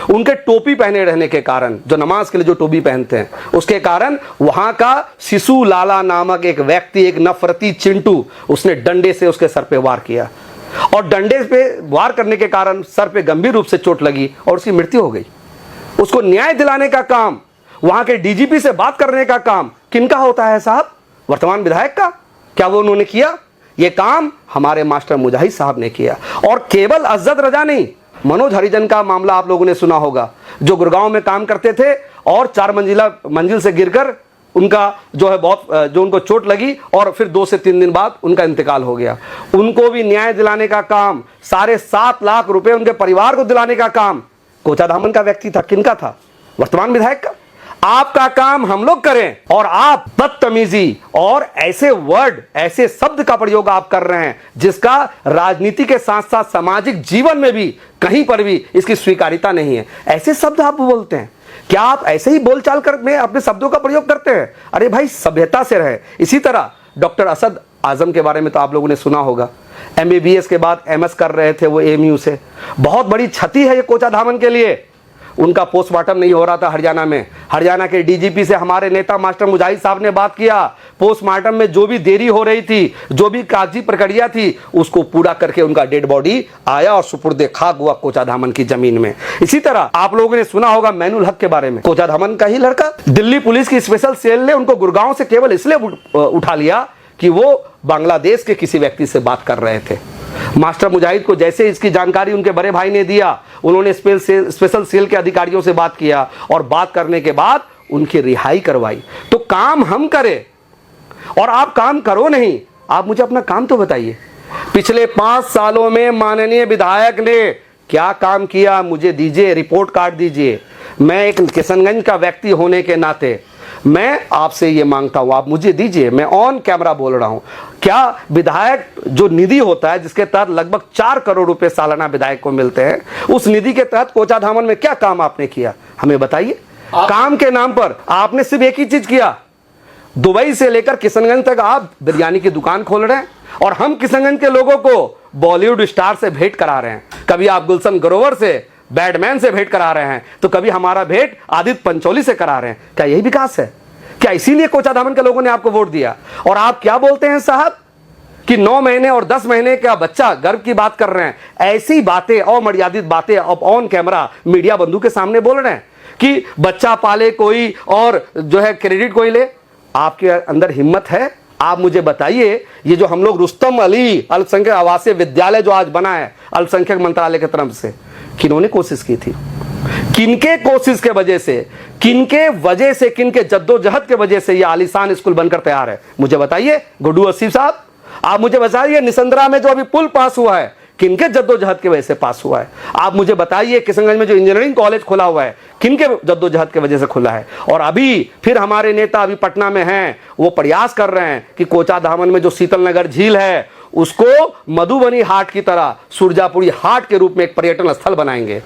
उनके टोपी पहने रहने के कारण, जो नमाज के लिए जो टोपी पहनते हैं, उसके कारण वहां का शिशु लाला नामक एक व्यक्ति, एक नफरती चिंटू, उसने डंडे से उसके सर पे वार किया और डंडे पे वार करने के कारण सर पे गंभीर रूप से चोट लगी और उसकी मृत्यु हो गई। उसको न्याय दिलाने का काम, वहां के डीजीपी से बात करने का काम किनका होता है साहब? वर्तमान विधायक का। क्या वो उन्होंने किया? ये काम हमारे मास्टर मुजाहिद साहब ने किया। और केवल अज़द रजा नहीं, मनोज हरिजन का मामला आप लोगों ने सुना होगा, जो गुड़गांव में काम करते थे और 4 मंजिल से गिरकर उनका जो है जो उनको चोट लगी और फिर 2 से 3 दिन बाद उनका इंतकाल हो गया। उनको भी न्याय दिलाने का काम, 7.5 लाख रुपए उनके परिवार को दिलाने का काम कोचाधामन का व्यक्ति था। किनका था? वर्तमान विधायक का। आपका काम हम लोग करें और आप बदतमीजी और ऐसे वर्ड, ऐसे शब्द का प्रयोग आप कर रहे हैं जिसका राजनीति के साथ साथ सामाजिक जीवन में भी कहीं पर भी इसकी स्वीकार्यता नहीं है। ऐसे शब्द आप बोलते हैं। क्या आप ऐसे ही बोलचाल कर में अपने शब्दों का प्रयोग करते हैं? अरे भाई, सभ्यता से रहे। इसी तरह डॉक्टर असद आजम के बारे में तो आप लोगों ने सुना होगा। MBBS के बाद MS कर रहे थे वो AMU से। बहुत बड़ी क्षति है ये कोचाधामन के लिए। उनका पोस्टमार्टम नहीं हो रहा था हरियाणा में। हरियाणा के DGP से हमारे नेता मास्टर मुजाहिद साहब ने बात किया। पोस्टमार्टम में जो भी देरी हो रही थी, जो भी कागजी प्रक्रिया थी, उसको पूरा करके उनका डेड बॉडी आया और सुपुर्दे खाक हुआ कोचाधामन की जमीन में। इसी तरह आप लोगों ने सुना होगा मैनुल हक के बारे में। कोचाधामन का ही लड़का। दिल्ली पुलिस की स्पेशल सेल ने उनको गुड़गांव से केवल इसलिए उठा लिया कि वो बांग्लादेश के किसी व्यक्ति से बात कर रहे थे। मास्टर मुजाहिद को जैसे इसकी जानकारी उनके बड़े भाई ने दिया, उन्होंने स्पेशल सेल के अधिकारियों से बात किया और बात करने के बाद उनकी रिहाई करवाई। तो काम हम करें और आप काम करो नहीं। आप मुझे अपना काम तो बताइए। पिछले 5 सालों में माननीय विधायक ने क्या काम किया, मुझे दीजिए, रिपोर्ट कार्ड दीजिए। मैं एक किशनगंज का व्यक्ति होने के नाते मैं आपसे ये मांगता हूं, आप मुझे दीजिए। मैं ऑन कैमरा बोल रहा हूं। क्या विधायक जो निधि होता है, जिसके तहत लगभग 4 करोड़ रुपए सालाना विधायक को मिलते हैं, उस निधि के तहत कोचाधामन में क्या काम आपने किया, हमें बताइए। काम के नाम पर आपने सिर्फ एक ही चीज किया। दुबई से लेकर किशनगंज तक आप बिरयानी की दुकान खोल रहे हैं और हम किशनगंज के लोगों को बॉलीवुड स्टार से भेंट करा रहे हैं। कभी आप गुलशन ग्रोवर से, बैडमैन से भेंट करा रहे हैं, तो कभी हमारा भेंट आदित्य पंचोली से करा रहे हैं। क्या यही विकास है? क्या इसीलिए कोचाधामन के लोगों ने आपको वोट दिया? और आप क्या बोलते हैं साहब कि 9 महीने और 10 महीने का बच्चा, गर्व की बात कर रहे हैं। ऐसी बातें, अमर्यादित बातें अब ऑन कैमरा मीडिया बंधु के सामने बोल रहे हैं कि बच्चा पाले कोई और जो है क्रेडिट कोई ले। आपके अंदर हिम्मत है? आप मुझे बताइए, ये जो हम लोग रुस्तम अली अल्पसंख्यक आवासीय विद्यालय जो आज बना है अल्पसंख्यक मंत्रालय की तरफ से, किन्होंने कोशिश की थी? किनके कोशिश के वजह से, किनके जद्दोजहद के वजह से ये आलीशान स्कूल बनकर तैयार है? मुझे बताइए गुड्डू असीफ साहब, आप मुझे बताइए। निसंद्रा में जो अभी पुल पास हुआ है, किनके जद्दोजहद की वजह से पास हुआ है? आप मुझे बताइए। किशनगंज में जो इंजीनियरिंग कॉलेज खुला हुआ है, किनके जद्दोजहद की वजह से खुला है? और अभी फिर हमारे नेता अभी पटना में हैं, वो प्रयास कर रहे हैं कि कोचाधामन में जो शीतल नगर झील है उसको मधुबनी हाट की तरह सुरजापुरी हाट के रूप में एक पर्यटन स्थल बनाएंगे।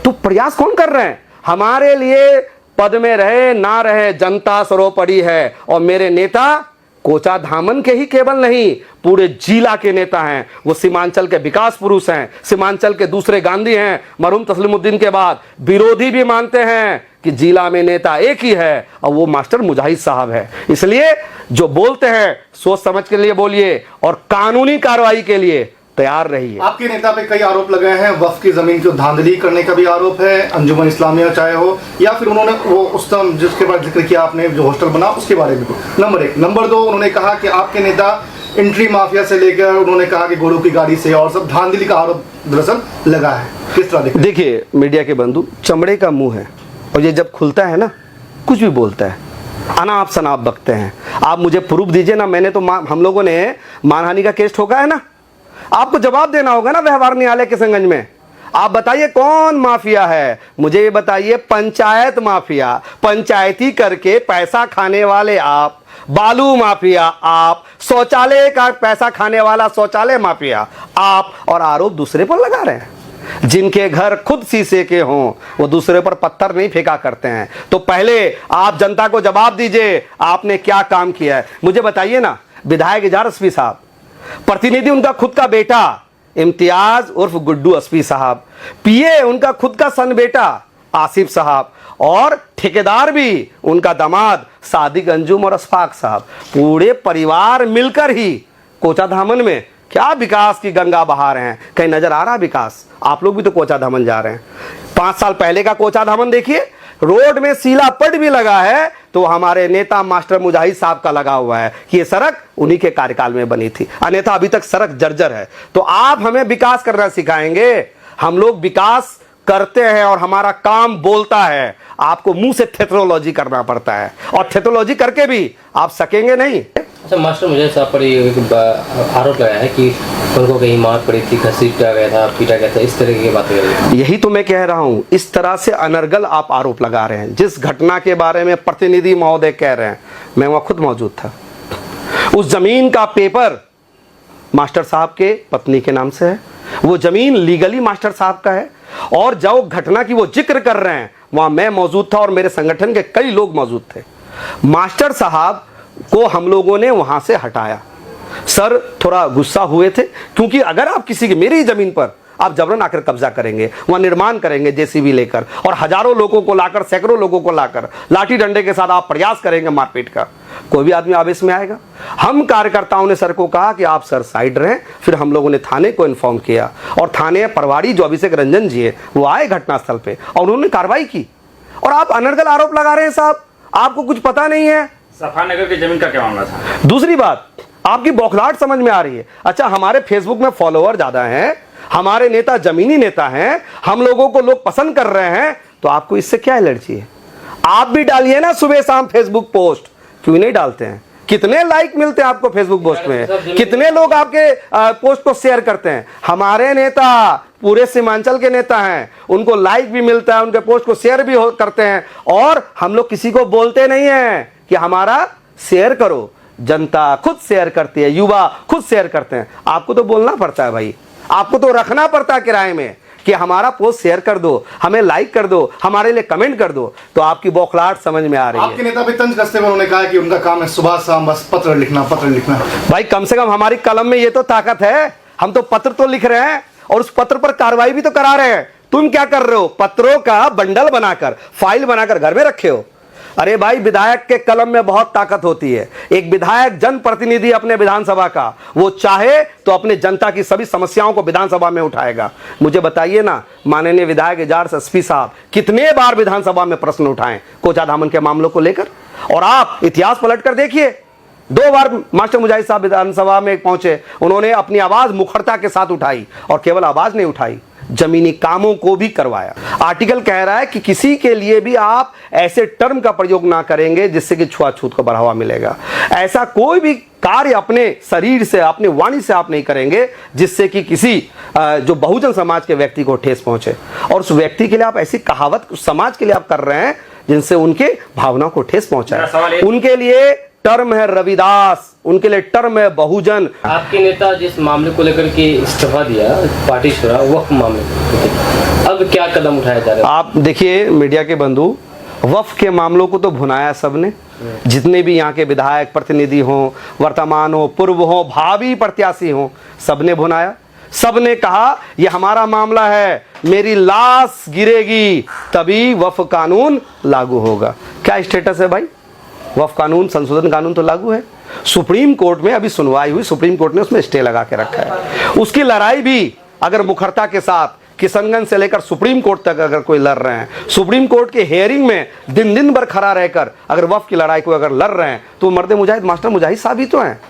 तो प्रयास कौन कर रहे हैं? हमारे लिए पद में रहे ना रहे, जनता सर्वोपरि है। और मेरे नेता कोचाधामन के ही केवल नहीं, पूरे जिला के नेता हैं। वो सीमांचल के विकास पुरुष हैं, सीमांचल के दूसरे गांधी हैं। मरहूम तस्लीमुद्दीन के बाद विरोधी भी मानते हैं कि जिला में नेता एक ही है और वो मास्टर मुजाहिद साहब है। इसलिए जो बोलते हैं सोच समझ के लिए बोलिए और कानूनी कार्रवाई के लिए तैयार रहिए। आपके नेता पे कई आरोप लगे हैं। वक्फ की जमीन की धांधली करने का भी आरोप है, अंजुमन इस्लामिया चाहे हो, या फिर उन्होंने वो उस टाइम जिसके बाद जिक्र किया आपने, जो हॉस्टल बना उसके बारे में। नंबर 1। नंबर 2, उन्होंने कहा कि आपके नेता एंट्री माफिया से लेकर उन्होंने कहा कि गोलू की गाड़ी से और सब धांधली का आरोप दरअसल लगा है। किस तरह देखिए मीडिया के बंधु, चमड़े का मुंह है और ये जब खुलता है ना, कुछ भी बोलता है, अनाप शनाप बकते हैं। आप मुझे प्रूफ दीजिए ना। मैंने तो हम लोगों ने मानहानि का केस ठोका है ना, आपको जवाब देना होगा ना व्यवहार न्यायालय किशनगंज में। आप बताइए कौन माफिया है? मुझे ये बताइए। पंचायत माफिया, पंचायती करके पैसा खाने वाले आप, बालू माफिया आप, शौचालय का पैसा खाने वाला शौचालय माफिया आप, और आरोप दूसरे पर लगा रहे हैं। जिनके घर खुद शीशे के हों वो दूसरे पर पत्थर नहीं फेंका करते हैं। तो पहले आप जनता को जवाब दीजिए, आपने क्या काम किया है मुझे बताइए ना। विधायक इजार अस्फी साहब, प्रतिनिधि उनका खुद का बेटा इम्तियाज उर्फ गुड्डू अस्फी साहब, पीए उनका खुद का सन बेटा आसिफ साहब, और ठेकेदार भी उनका दामाद सादिक अंजुम और अशफाक साहब, पूरे परिवार मिलकर ही कोचाधामन में क्या विकास की गंगा बहा रहे हैं। कहीं नजर आ रहा विकास? आप लोग भी तो कोचाधामन जा रहे हैं। 5 साल पहले का कोचाधामन देखिए, रोड में सीला पट भी लगा है तो हमारे नेता मास्टर मुजाहिद साहब का लगा हुआ है कि ये सड़क उन्हीं के कार्यकाल में बनी थी, अन्यथा अभी तक सड़क जर्जर है। तो आप हमें विकास करना सिखाएंगे? हम लोग विकास करते हैं और हमारा काम बोलता है, आपको मुंह से थेट्रोलॉजी करना पड़ता है, और थेट्रोलॉजी करके भी आप सकेंगे नहीं। अच्छा, मास्टर मुझे साहब पर एक आरोप लगाया है कि उनको कहीं मार पड़ी थी, घसीटा गया था, पीटा गया था, इस तरह की बातें कर रही हैं। यही तो मैं कह रहा हूं, इस तरह से अनर्गल आप आरोप लगा रहे हैं। जिस घटना के बारे में प्रतिनिधि महोदय कह रहे हैं, मैं वहां खुद मौजूद था। उस जमीन का पेपर मास्टर साहब के पत्नी के नाम से है, वो जमीन लीगली मास्टर साहब का है, और जो घटना की वो जिक्र कर रहे हैं वहां मैं मौजूद था और मेरे संगठन के कई लोग मौजूद थे। मास्टर साहब को हम लोगों ने वहां से हटाया। सर थोड़ा गुस्सा हुए थे, क्योंकि अगर आप किसी की, मेरी जमीन पर आप जबरन आकर कब्जा करेंगे, वहां निर्माण करेंगे जेसीबी लेकर, और हजारों लोगों को लाकर, सैकड़ों लोगों को लाकर लाठी डंडे के साथ आप प्रयास करेंगे मारपीट का, कोई भी आदमी आवेश में आएगा। हम कार्यकर्ताओं ने सर को कहा कि आप सर साइड रहें। फिर हम लोगों ने थाने को इन्फॉर्म किया, और थाने प्रभारी जो अभिषेक रंजन जी है वो आए घटनास्थल पे और उन्होंने कार्रवाई की। और आप अनर्गल आरोप लगा रहे हैं साहब, आपको कुछ पता नहीं है। सफा नगर की जमीन का क्या मामला था? दूसरी बात, आपकी बौखलाहट समझ में आ रही है। अच्छा, हमारे फेसबुक में फॉलोअर ज्यादा हैं, हमारे नेता जमीनी नेता हैं, हम लोगों को लोग पसंद कर रहे हैं, तो आपको इससे क्या एलर्जी है? आप भी डालिए ना सुबह शाम फेसबुक पोस्ट, क्यों नहीं डालते हैं? कितने लाइक मिलते हैं आपको फेसबुक पोस्ट में? कितने लोग आपके पोस्ट को शेयर करते हैं? हमारे नेता पूरे सीमांचल के नेता हैं, उनको लाइक भी मिलता है, उनके पोस्ट को शेयर भी करते हैं, और हम लोग किसी को बोलते नहीं है कि हमारा शेयर करो। जनता खुद शेयर करती है, युवा खुद शेयर करते हैं। आपको तो बोलना पड़ता है भाई, आपको तो रखना पड़ता है किराए में कि हमारा पोस्ट शेयर कर दो, हमें लाइक कर दो, हमारे लिए कमेंट कर दो। तो आपकी बौखलाहट समझ में आ रही है। आपके नेता भी तंज कसते हुए उन्होंने कहा कि उनका काम है सुबह शाम बस पत्र लिखना, पत्र लिखना। भाई कम से कम हमारी कलम में ये तो ताकत है, हम तो पत्र तो लिख रहे हैं और उस पत्र पर कार्रवाई भी तो करा रहे हैं। तुम क्या कर रहे हो? पत्रों का बंडल बनाकर, फाइल बनाकर घर में रखे हो। अरे भाई, विधायक के कलम में बहुत ताकत होती है। एक विधायक जनप्रतिनिधि अपने विधानसभा का, वो चाहे तो अपने जनता की सभी समस्याओं को विधानसभा में उठाएगा। मुझे बताइए ना, माननीय विधायक एजाज एसपी साहब कितने बार विधानसभा में प्रश्न उठाएं कोचाधामन के मामलों को लेकर? और आप इतिहास पलट कर देखिए, 2 बार मास्टर मुजाहिद साहब विधानसभा में पहुंचे, उन्होंने अपनी आवाज मुखरता के साथ उठाई, और केवल आवाज नहीं उठाई, जमीनी कामों को भी करवाया। आर्टिकल कह रहा है कि किसी के लिए भी आप ऐसे टर्म का प्रयोग ना करेंगे जिससे कि छुआछूत को बढ़ावा मिलेगा। ऐसा कोई भी कार्य अपने शरीर से, अपनी वाणी से आप नहीं करेंगे जिससे कि किसी जो बहुजन समाज के व्यक्ति को ठेस पहुंचे। और उस व्यक्ति के लिए आप ऐसी कहावत समाज के लिए आप कर रहे हैं जिनसे उनके भावनाओं को ठेस पहुंचाए। उनके लिए टर्म है रविदास, उनके लिए टर्म है बहुजन। आपके नेता जिस मामले को लेकर के इस्तीफा दिया, पार्टी छोड़ा, वक्फ मामले, अब क्या कदम उठाया जा रहा है? आप देखिए मीडिया के बंधु, वक्फ के मामलों को तो भुनाया सबने, जितने भी यहाँ के विधायक प्रतिनिधि हों, वर्तमान हो, पूर्व हो, भावी प्रत्याशी हों, सबने भुनाया। सबने कहा ये हमारा मामला है, मेरी लाश गिरेगी तभी वक्फ कानून लागू होगा। क्या स्टेटस है भाई? वक्फ कानून, संशोधन कानून तो लागू है। सुप्रीम कोर्ट में अभी सुनवाई हुई, सुप्रीम कोर्ट ने उसमें स्टे लगा के रखा है। उसकी लड़ाई भी अगर मुखरता के साथ किशनगंज से लेकर सुप्रीम कोर्ट तक अगर कोई लड़ रहे हैं, सुप्रीम कोर्ट के हेयरिंग में दिन दिन भर खड़ा रहकर अगर वक्फ की लड़ाई को अगर लड़ रहे हैं, तो मर्द मुजाहिद मास्टर मुजाहिद साहब ही तो हैं।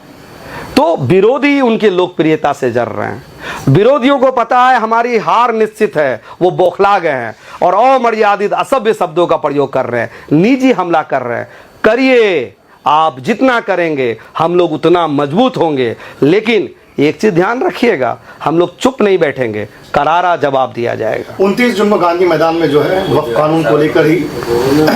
तो विरोधी उनकी लोकप्रियता से जर रहे हैं। विरोधियों को पता है हमारी हार निश्चित है, वो बौखला गए हैं और अमर्यादित असभ्य शब्दों का प्रयोग कर रहे हैं, निजी हमला कर रहे हैं। करिए, आप जितना करेंगे हम लोग उतना मजबूत होंगे। लेकिन एक चीज ध्यान रखिएगा, हम लोग चुप नहीं बैठेंगे, करारा जवाब दिया जाएगा। 29 जून को गांधी मैदान में जो है वक्फ कानून को लेकर ही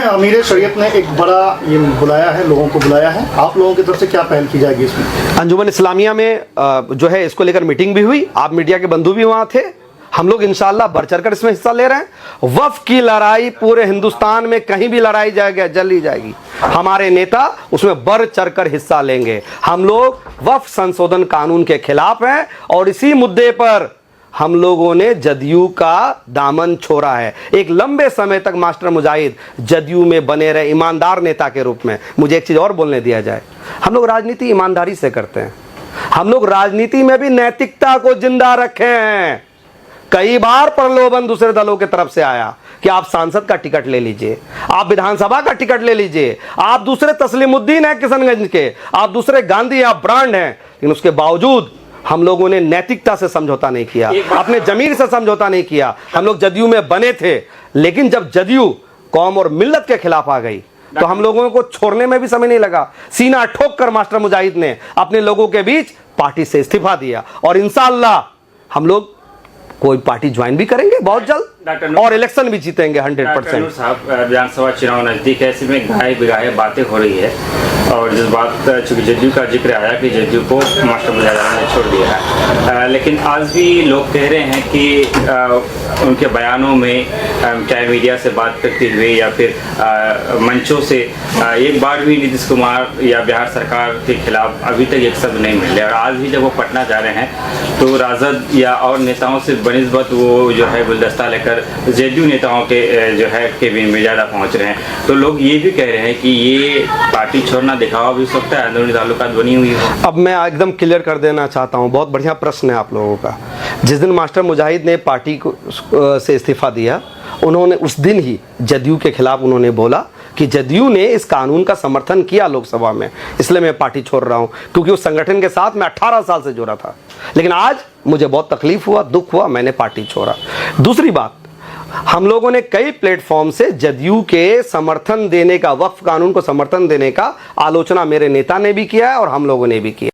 अमीर शरीयत ने एक बड़ा ये बुलाया है, लोगों को बुलाया है। आप लोगों की तरफ से क्या पहल की जाएगी इसमें? अंजुमन इस्लामिया में जो है इसको लेकर मीटिंग भी हुई, आप मीडिया के बंधु भी वहां थे। हम लोग इंशाल्लाह बढ़ चढ़कर इसमें हिस्सा ले रहे हैं। वक्फ की लड़ाई पूरे हिंदुस्तान में कहीं भी लड़ाई जाएगी, जल्दी जाएगी, हमारे नेता उसमें बढ़ चढ़कर हिस्सा लेंगे। हम लोग वक्फ संशोधन कानून के खिलाफ हैं और इसी मुद्दे पर हम लोगों ने जदयू का दामन छोड़ा है। एक लंबे समय तक मास्टर मुजाहिद जदयू में बने रहे ईमानदार नेता के रूप में। मुझे एक चीज़ और बोलने दिया जाए, हम लोग राजनीति ईमानदारी से करते हैं। हम लोग राजनीति में भी नैतिकता को जिंदा रखे हैं। कई बार प्रलोभन दूसरे दलों की तरफ से आया कि आप सांसद का टिकट ले लीजिए, आप विधानसभा का टिकट ले लीजिए, आप दूसरे तस्लीमुद्दीन हैं किशनगंज के, आप दूसरे गांधी या ब्रांड हैं, लेकिन उसके बावजूद हम लोगों ने नैतिकता से समझौता नहीं किया, अपने जमीर से समझौता नहीं किया। हम लोग जदयू में बने थे, लेकिन जब जदयू कौम और मिल्लत के खिलाफ आ गई तो हम लोगों को छोड़ने में भी समय नहीं लगा। सीना ठोक कर मास्टर मुजाहिद ने अपने लोगों के बीच पार्टी से इस्तीफा दिया और इंशाअल्लाह हम लोग कोई पार्टी ज्वाइन भी करेंगे बहुत जल्द और इलेक्शन भी जीतेंगे 100%। साहब विधानसभा चुनाव नजदीक है, ऐसे में गाय बिगाए बातें हो रही है और जिस बात चूंकि जदयू का जिक्र आया कि जदयू को मास्टर मुजाहिद ने छोड़ दिया है, लेकिन आज भी लोग कह रहे हैं कि उनके बयानों में चाहे मीडिया से बात करते हुए या फिर मंचों से एक बार भी नीतीश कुमार या बिहार सरकार के खिलाफ अभी तक एक शब्द नहीं मिले। और आज भी जब वो पटना जा रहे हैं तो राजद या और नेताओं से बनिस्बत वो जो है गुलदस्ता लेकर जदयू नेताओं के जो है केबिन में ज़्यादा पहुंच रहे हैं। तो लोग ये भी कह रहे हैं कि ये पार्टी छोड़ना दिखावा भी हो सकता है, अंदरूनी ताल्लुकात बनी हुई हो। अब मैं एकदम क्लियर कर देना चाहता हूं, बहुत बढ़िया प्रश्न है आप लोगों का। जिस दिन मास्टर मुजाहिद ने पार्टी को से इस्तीफा दिया, उन्होंने उस दिन ही जदयू के खिलाफ उन्होंने बोला कि जदयू ने इस कानून का समर्थन किया लोकसभा में, इसलिए मैं पार्टी छोड़ रहा हूं, क्योंकि उस संगठन के साथ मैं 18 साल से जुड़ा था। लेकिन आज मुझे बहुत तकलीफ हुआ, दुख हुआ, मैंने पार्टी छोड़ा। दूसरी बात, हम लोगों ने कई प्लेटफॉर्म से जदयू के समर्थन देने का, वक्फ कानून को समर्थन देने का आलोचना मेरे नेता ने भी किया है और हम लोगों ने भी किया।